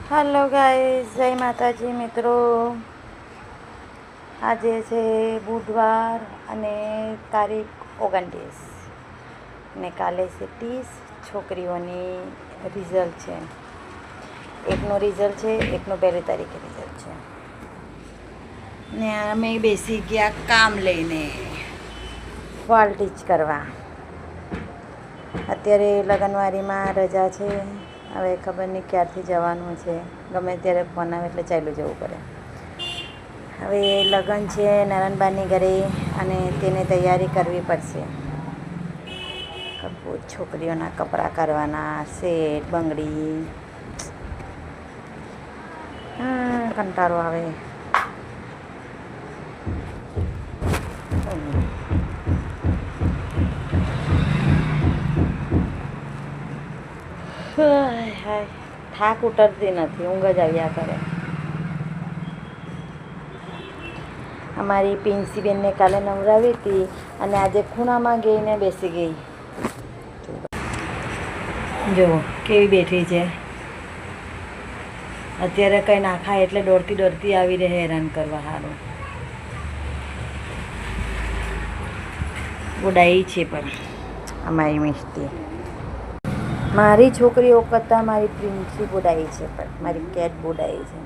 Hello guys, જય માતાજી મિત્રો. આજે છે બુધવાર અને તારીખ 29 ને કાલે છે 30. છોકરીઓની રિઝલ્ટ છે. એકનું રિઝલ્ટ છે, એકનું 1 તારીખે રિઝલ્ટ છે. ને અમે બેસી ગયા કામ લઈને ફોલ ટીચ કરવા. અત્યારે લગનવારીમાં રજા છે. હવે ખબર નહીં ક્યારથી જવાનું છે. ગમે ત્યારે ફોન આવે એટલે ચાલ્યું જવું પડે. હવે લગ્ન છે નરણબાની ઘરે અને તેને તૈયારી કરવી પડશે. છોકરીઓના કપડાં કરવાના, સેટ, બંગડી. કંટાળો આવે. હાય થાક ઉતરતી નથી, ઊંઘ જ આવ્યા કરે. અમારી પિન્સીબેનને કાલે નવરાવી હતી અને આજે ખૂણામાં ગઈને બેસી ગઈ. જુઓ કેવી બેઠી છે. અત્યારે કંઈ ના ખાય એટલે દોડતી આવી રહે હેરાન કરવા સારું. બોડાઈ છે પણ અમારી મિસ્ટી. મારી છોકરીઓ કરતાં મારી પ્રિન્સી બોડાઈ છે, પણ મારી કેટ બોડાઈ છે.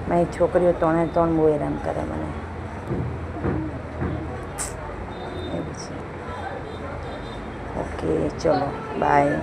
મારી છોકરીઓ ત્રણે બહુ હેરાન કરે મને. એવું છે. ઓકે ચલો બાય.